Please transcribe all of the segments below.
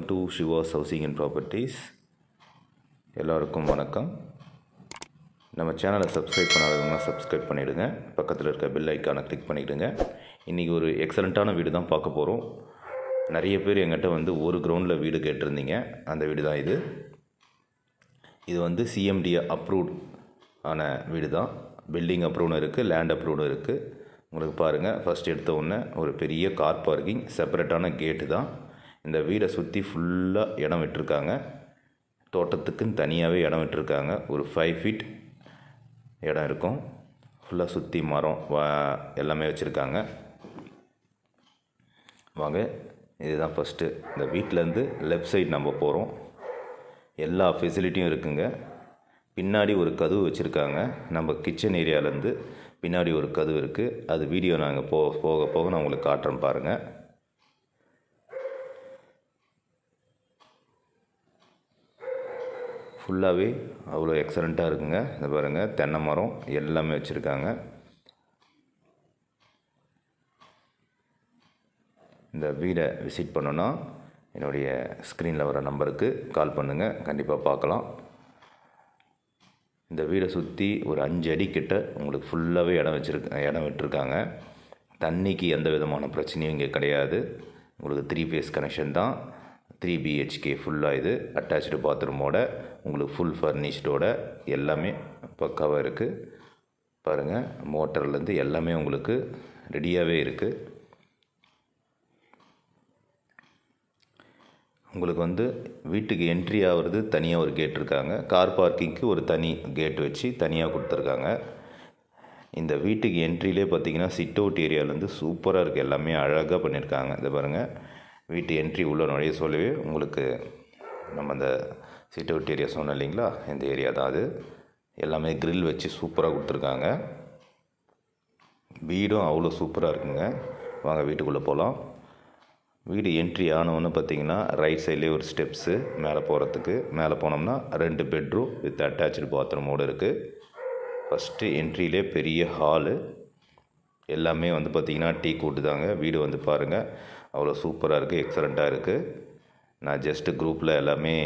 to Shiva's Housing and Properties. எல்லாருக்கும் வணக்கம். நம்ம சேனலை சப்ஸ்கிரைப் பண்ணாதவங்க சப்ஸ்கிரைப் பண்ணிவிடுங்க. பக்கத்தில் இருக்க பெல் ஐக்கானை கிளிக் பண்ணிவிடுங்க. இன்றைக்கி ஒரு எக்ஸலண்ட்டான வீடு தான் பார்க்க போகிறோம். நிறைய பேர் எங்கிட்ட வந்து ஒரு கிரவுண்டில் வீடு கேட்டிருந்தீங்க. அந்த வீடு தான் இது. இது வந்து CMD அப்ரூவ்ட் ஆன வீடு தான். பில்டிங் அப்ரூவ்டும் இருக்குது, லேண்ட் அப்ரூவ்டும் இருக்குது. உங்களுக்கு பாருங்கள், ஃபஸ்ட் எடுத்த உடனே ஒரு பெரிய கார் பார்க்கிங், செப்பரேட்டான கேட்டு தான். இந்த வீடை சுற்றி ஃபுல்லாக இடம் விட்டுருக்காங்க. தோட்டத்துக்குன்னு தனியாகவே இடம் விட்டுருக்காங்க. ஒரு 5 ஃபீட் இடம் இருக்கும். ஃபுல்லாக சுற்றி மரம் எல்லாமே வச்சுருக்காங்க. வாங்க, இதுதான் ஃபஸ்ட்டு. இந்த வீட்டிலேருந்து லெஃப்ட் சைடு நம்ம போகிறோம். எல்லா ஃபெசிலிட்டியும் இருக்குங்க. பின்னாடி ஒரு கதவு வச்சுருக்காங்க. நம்ம கிச்சன் ஏரியாவிலேருந்து பின்னாடி ஒரு கதவு இருக்குது. அது வீடியோ நாங்கள் போக போக நான் உங்களுக்கு காட்டுறேன் பாருங்கள். ஃபுல்லாகவே அவ்வளோ எக்ஸலண்ட்டாக இருக்குங்க. இந்த பாருங்கள், தென்னை மரம் எல்லாமே வச்சுருக்காங்க. இந்த வீடை விசிட் பண்ணோன்னா என்னுடைய ஸ்க்ரீனில் வர நம்பருக்கு கால் பண்ணுங்கள். கண்டிப்பாக பார்க்கலாம். இந்த வீடை சுற்றி ஒரு 5 அடி கிட்ட உங்களுக்கு ஃபுல்லாகவே இடம் விட்டுருக்காங்க. தண்ணிக்கு எந்த விதமான பிரச்சனையும் இங்கே கிடையாது. உங்களுக்கு 3 ஃபேஸ் கனெக்ஷன் தான். 3 BHK ஃபுல்லாக இது. அட்டாச்சு பாத்ரூமோட உங்களுக்கு ஃபுல் ஃபர்னிஷ்டோட எல்லாமே பக்காவாக இருக்குது. பாருங்கள், மோட்டர்லேருந்து எல்லாமே உங்களுக்கு ரெடியாகவே இருக்குது. உங்களுக்கு வந்து வீட்டுக்கு என்ட்ரி ஆகிறது தனியாக ஒரு கேட் இருக்காங்க. கார் பார்க்கிங்க்கு ஒரு தனி கேட் வச்சு தனியாக கொடுத்துருக்காங்க. இந்த வீட்டுக்கு என்ட்ரிலே பார்த்தீங்கன்னா சிட் அவுட் ஏரியாவிலேருந்து சூப்பராக இருக்குது. எல்லாமே அழகாக பண்ணியிருக்காங்க. இதை பாருங்கள், வீட்டு என்ட்ரி உள்ள நுழைய சொல்லவே உங்களுக்கு நம்ம அந்த சிட் அவுட் ஏரியா சொன்னோம் இல்லைங்களா, இந்த ஏரியா தான் அது. எல்லாமே கிரில் வச்சு சூப்பராக கொடுத்துருக்காங்க. வீடும் அவ்வளோ சூப்பராக இருக்குங்க. வாங்க வீட்டுக்குள்ளே போகலாம். வீடு என்ட்ரி ஆனவொன்னு பார்த்தீங்கன்னா ரைட் சைட்லேயே ஒரு ஸ்டெப்ஸு மேலே போகிறதுக்கு. மேலே போனோம்னா 2 பெட்ரூம் வித் அட்டாச்சு பாத்ரூமோடு இருக்குது. ஃபஸ்ட்டு என்ட்ரியிலே பெரிய ஹாலு. எல்லாமே வந்து பார்த்திங்கன்னா டீ கூட்டு தாங்க. வீடு வந்து பாருங்கள், அவ்வளோ சூப்பராக இருக்குது, எக்ஸலண்ட்டாக இருக்குது. நான் ஜஸ்ட்டு குரூப்பில் எல்லாமே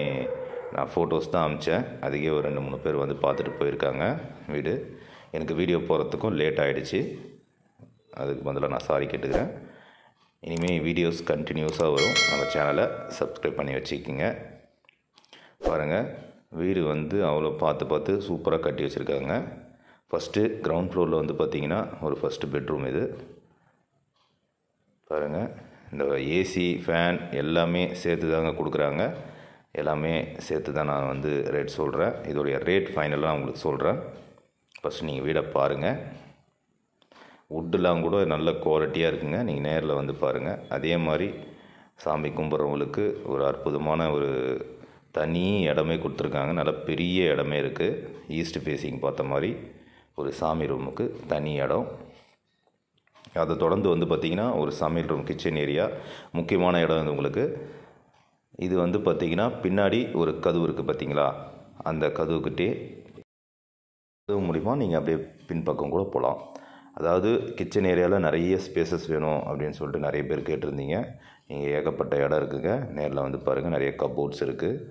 நான் ஃபோட்டோஸ் தான் அனுப்பிச்சேன். அதுக்கே ஒரு 2-3 பேர் வந்து பார்த்துட்டு போயிருக்காங்க வீடு. எனக்கு வீடியோ போகிறதுக்கும் லேட் ஆகிடுச்சு. அதுக்கு பதிலாக நான் சாரி கேட்டுக்கிறேன். இனிமேல் வீடியோஸ் கண்டினியூஸாக வரும். நம்ம சேனலை சப்ஸ்கிரைப் பண்ணி வச்சுக்கிங்க. பாருங்கள், வீடு வந்து அவ்வளோ பார்த்து சூப்பராக கட்டி வச்சுருக்காங்க. ஃபஸ்ட்டு கிரவுண்ட் ஃப்ளோரில் வந்து பார்த்திங்கன்னா ஒரு ஃபஸ்ட்டு பெட்ரூம் இது. பாருங்கள், இந்த ஏசி ஃபேன் எல்லாமே சேர்த்து தாங்க கொடுக்குறாங்க. எல்லாமே சேர்த்து தான் நான் வந்து ரேட் சொல்கிறேன். இதோடைய ரேட் ஃபைனலாக உங்களுக்கு சொல்கிறேன். ஃபஸ்ட்டு நீங்கள் வீடை பாருங்கள். வுட்டெலாம் கூட நல்ல குவாலிட்டியாக இருக்குங்க. நீங்கள் நேரில் வந்து பாருங்கள். அதே மாதிரி சாமி கும்பிட்றவங்களுக்கு ஒரு அற்புதமான ஒரு தனி இடமே கொடுத்துருக்காங்க. நல்ல பெரிய இடமே இருக்குது. ஈஸ்ட் ஃபேஸிங் பார்த்த மாதிரி ஒரு சாமி ரூமுக்கு தனி இடம். அதை தொடர்ந்து வந்து பார்த்திங்கன்னா ஒரு சமையல் ரூம், கிச்சன் ஏரியா, முக்கியமான இடம் இது உங்களுக்கு. இது வந்து பார்த்திங்கன்னா பின்னாடி ஒரு கதவு இருக்குது பார்த்திங்களா, அந்த கதவுக்கிட்டே கதவு மூலிமா நீங்கள் அப்படியே பின்பக்கம் கூட போகலாம். அதாவது கிச்சன் ஏரியாவில் நிறைய ஸ்பேசஸ் வேணும் அப்படின்னு சொல்லிட்டு நிறைய பேர் கேட்டிருந்தீங்க. இங்கே ஏகப்பட்ட இடம் இருக்குதுங்க. நேரில் வந்து பாருங்கள், நிறைய கப்போர்ட்ஸ் இருக்குது,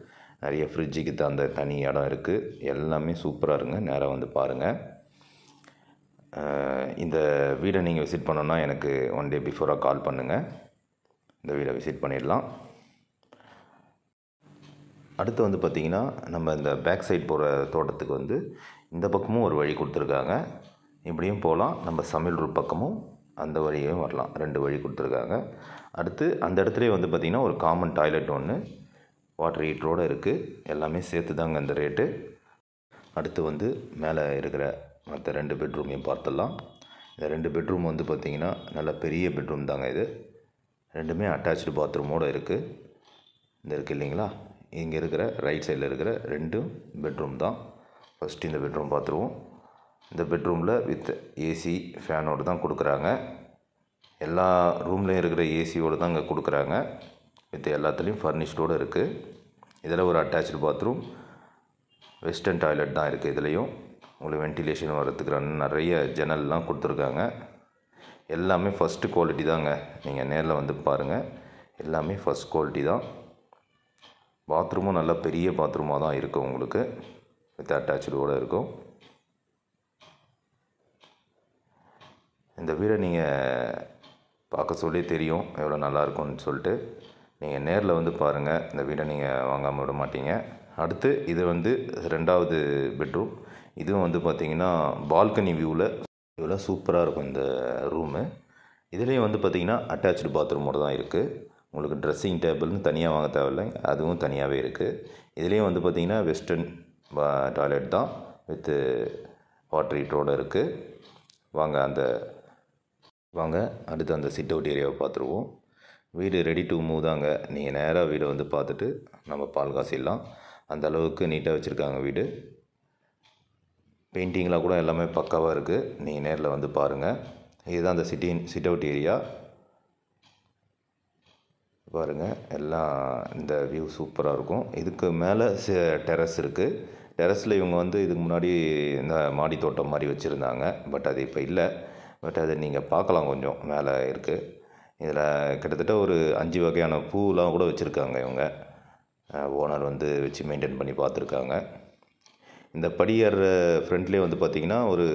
நிறைய ஃப்ரிட்ஜுக்கு அந்த தனி இடம் இருக்குது. எல்லாமே சூப்பராக இருங்க. நேராக வந்து பாருங்கள். இந்த வீடை நீங்கள் விசிட் பண்ணோன்னா எனக்கு 1 டே பிஃபோராக கால் பண்ணுங்கள். இந்த வீடை விசிட் பண்ணிடலாம். அடுத்து வந்து பார்த்திங்கன்னா நம்ம இந்த பேக் சைட் போகிற தோட்டத்துக்கு வந்து இந்த பக்கமும் ஒரு வழி கொடுத்துருக்காங்க. இப்படியும் போகலாம். நம்ம சமையல் ரூம் பக்கமும் அந்த வழியும் வரலாம். 2 வழி கொடுத்துருக்காங்க. அடுத்து அந்த இடத்துலேயே வந்து பார்த்திங்கன்னா ஒரு காமன் டாய்லெட் ஒன்று வாட்டர் ஹீட்டரோடு இருக்குது. எல்லாமே சேர்த்து தாங்க அந்த ரேட்டு. அடுத்து வந்து மேலே இருக்கிற மற்ற 2 பெட்ரூமையும் பார்த்துடலாம். இந்த 2 பெட்ரூம் வந்து பார்த்திங்கன்னா நல்ல பெரிய பெட்ரூம் தாங்க இது. 2மே அட்டாச்சு பாத்ரூமோடு இருக்குது. இந்த இருக்குது இல்லைங்களா, இங்கே இருக்கிற ரைட் சைடில் இருக்கிற 2 பெட்ரூம் தான். ஃபஸ்ட்டு இந்த பெட்ரூம் பார்த்துருவோம். இந்த பெட்ரூமில் வித் ஏசி ஃபேனோடு தான் கொடுக்குறாங்க. எல்லா ரூம்லேயும் இருக்கிற ஏசியோடு தான் இங்கே கொடுக்குறாங்க. வித் எல்லாத்துலேயும் ஃபர்னிஷ்டோடு இருக்குது. இதில் ஒரு அட்டாச்சு பாத்ரூம், வெஸ்டர்ன் டாய்லெட் தான் இருக்குது. இதுலேயும் உங்களுக்கு வென்டிலேஷன் வர்றதுக்கு நிறைய ஜன்னல்லாம் கொடுத்துருக்காங்க. எல்லாமே ஃபஸ்ட்டு குவாலிட்டி தாங்க. நீங்கள் நேரில் வந்து பாருங்கள். எல்லாமே ஃபஸ்ட் குவாலிட்டி தான். பாத்ரூமும் நல்ல பெரிய பாத்ரூமாக தான் இருக்கும் உங்களுக்கு, வித் அட்டாச்சோடு இருக்கும். இந்த வீடை நீங்கள் பார்க்க சொல்லி தெரியும் எவ்வளோ நல்லாயிருக்கும்னு சொல்லிட்டு. நீங்கள் நேரில் வந்து பாருங்கள், இந்த வீடை நீங்கள் வாங்காமல் விட மாட்டீங்க. அடுத்து இது வந்து 2வது பெட்ரூம். இதுவும் வந்து பார்த்திங்கன்னா பால்கனி வியூவில் இவ்வளோ சூப்பராக இருக்கும் இந்த ரூமு. இதுலேயும் வந்து பார்த்திங்கன்னா அட்டாச்சு பாத்ரூமோடு தான் இருக்குது. உங்களுக்கு ட்ரெஸ்ஸிங் டேபிள்னு தனியாக வாங்க தேவையில்லை, அதுவும் தனியாகவே இருக்குது. இதுலேயும் வந்து பார்த்திங்கன்னா வெஸ்டர்ன் டாய்லெட் தான் வித்து வாட்டர் ஹீட்டரோடு இருக்குது. வாங்க அடுத்து அந்த சிட் அவுட் ஏரியாவை பார்த்துருவோம். வீடு ரெடி டு மூவ் தாங்க. நீங்கள் நேராக வீடை வந்து பார்த்துட்டு நம்ம பால் காசிடலாம். அந்த அளவுக்கு நீட்டாக வச்சுருக்காங்க வீடு. பெயிண்டிங்லாம் கூட எல்லாமே பக்காவாக இருக்குது. நீங்கள் நேரில் வந்து பாருங்கள். இதுதான் அந்த சிட் அவுட் ஏரியா பாருங்கள். எல்லாம் இந்த வியூ சூப்பராக இருக்கும். இதுக்கு மேலே டெரஸ் இருக்குது. டெரஸில் இவங்க வந்து இதுக்கு முன்னாடி இந்த மாடி தோட்டம் மாதிரி வச்சுருந்தாங்க. பட் அது இப்போ இல்லை. பட் அதை நீங்கள் பார்க்கலாம், கொஞ்சம் மேலே இருக்குது. இதில் கிட்டத்தட்ட ஒரு 5 வகையான பூலாம் கூட வச்சுருக்காங்க இவங்க. ஓனர் வந்து வச்சு மெயின்டைன் பண்ணி பார்த்துருக்காங்க. இந்த படியேற ஃப்ரண்ட்லேயே வந்து பார்த்திங்கன்னா ஒரு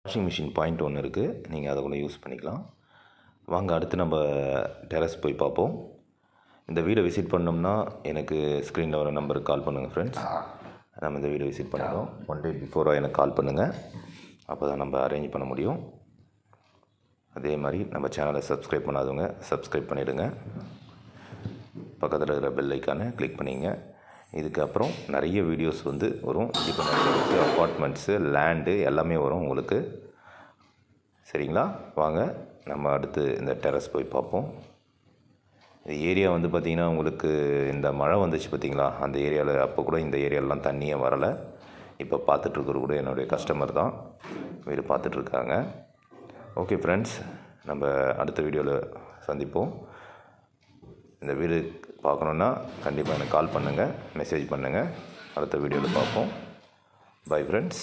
வாஷிங் மிஷின் பாயிண்ட் ஒன்று இருக்குது. நீங்கள் அதை கூட யூஸ் பண்ணிக்கலாம். வாங்க அடுத்து நம்ம டெரஸ் போய் பார்ப்போம். இந்த வீடை விசிட் பண்ணோம்னா எனக்கு ஸ்க்ரீனில் வர நம்பருக்கு கால் பண்ணுங்கள் ஃப்ரெண்ட்ஸ். நம்ம இந்த வீடை விசிட் பண்ணிடுவோம். 1 day பிஃபோராக எனக்கு கால் பண்ணுங்கள். அப்போ தான் நம்ம அரேஞ்ச் பண்ண முடியும். அதே மாதிரி நம்ம சேனலை சப்ஸ்கிரைப் பண்ணாதவங்க சப்ஸ்கிரைப் பண்ணிவிடுங்க. பக்கத்தில் இருக்கிற பெல் ஐக்கானை கிளிக் பண்ணிங்க. இதுக்கப்புறம் நிறைய வீடியோஸ் வந்து வரும். இண்டிபெண்டன்ஸ், அப்பார்ட்மெண்ட்ஸு, லேண்டு எல்லாமே வரும் உங்களுக்கு. சரிங்களா? வாங்க நம்ம அடுத்து இந்த டெரஸ் போய் பார்ப்போம். இந்த ஏரியா வந்து பார்த்திங்கன்னா உங்களுக்கு இந்த மழை வந்துச்சு பார்த்திங்களா, அந்த ஏரியாவில் அப்போ கூட இந்த ஏரியாலெலாம் தண்ணியே வரலை. இப்போ பார்த்துட்ருக்குற கூட என்னுடைய கஸ்டமர் தான் வீடு பார்த்துட்ருக்காங்க. ஓகே ஃப்ரெண்ட்ஸ், நம்ம அடுத்த வீடியோவில் சந்திப்போம். இந்த வீடு பார்க்கணுன்னா கண்டிப்பாக எனக்கு கால் பண்ணுங்கள், மெசேஜ் பண்ணுங்கள். அடுத்த வீடியோவில் பார்ப்போம். Bye friends.